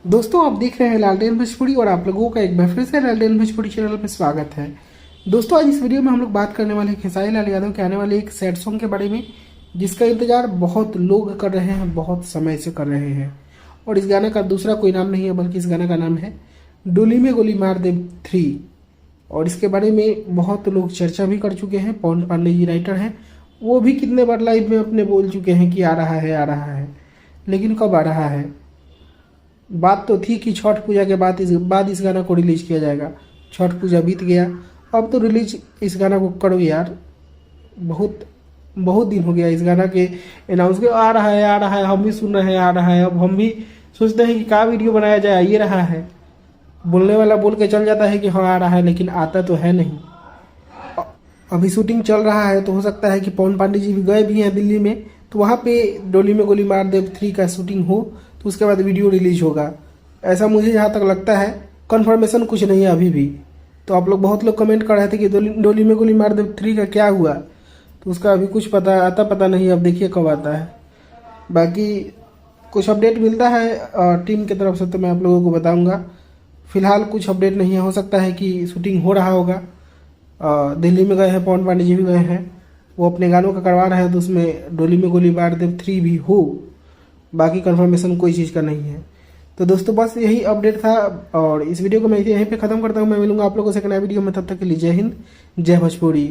दोस्तों आप देख रहे हैं लालटेन भोजपुरी और आप लोगों का एक बार फिर से लालटेन भोजपुरी चैनल में स्वागत है। दोस्तों आज इस वीडियो में हम लोग बात करने वाले हैं खेसारी लाल यादव के आने वाले एक सैड सॉन्ग के बारे में, जिसका इंतजार बहुत लोग कर रहे हैं, बहुत समय से कर रहे हैं। और इस गाने का दूसरा कोई नाम नहीं है, बल्कि इस गाने का नाम है डोली में गोली मार दे 3। और इसके बारे में बहुत लोग चर्चा भी कर चुके हैं। पवन पांडे जी राइटर हैं, वो भी कितने बार लाइव में अपने बोल चुके हैं कि आ रहा है, लेकिन कब आ रहा है। बात तो थी कि छठ पूजा के बाद इस गाना को रिलीज किया जाएगा। छठ पूजा बीत गया, अब तो रिलीज इस गाना को करो यार। बहुत बहुत दिन हो गया इस गाना के अनाउंस के आ रहा है, हम भी सुन रहे हैं आ रहा है। अब हम भी सोचते हैं कि क्या वीडियो बनाया जाए, ये रहा है। बोलने वाला बोल के चल जाता है कि हाँ आ रहा है, लेकिन आता तो है नहीं। अभी शूटिंग चल रहा है, तो हो सकता है कि पवन पांडे जी भी गए भी हैं दिल्ली में, तो वहाँ पे डोली में गोली मार दे 3 का शूटिंग हो, तो उसके बाद वीडियो रिलीज होगा। ऐसा मुझे जहाँ तक लगता है, कंफर्मेशन कुछ नहीं है अभी भी। तो आप लोग बहुत लोग कमेंट कर रहे थे कि डोली में गोली मार दे 3 का क्या हुआ, तो उसका अभी कुछ पता नहीं। अब देखिए कब आता है। बाकी कुछ अपडेट मिलता है टीम की तरफ से तो मैं आप लोगों को बताऊंगा। फिलहाल कुछ अपडेट नहीं है। हो सकता है कि शूटिंग हो रहा होगा, दिल्ली में गए हैं, पवन पांडे जी भी गए हैं, वो अपने गानों का करवा रहे हैं, तो उसमें डोली में गोली मार दे 3 भी हो। बाकी कंफर्मेशन कोई चीज़ का नहीं है। तो दोस्तों बस यही अपडेट था, और इस वीडियो को मैं यहीं पे ख़त्म करता हूँ। मैं मिलूंगा आप लोगों से एक नया वीडियो में, तब तक के लिए जय हिंद, जय भोजपुरी।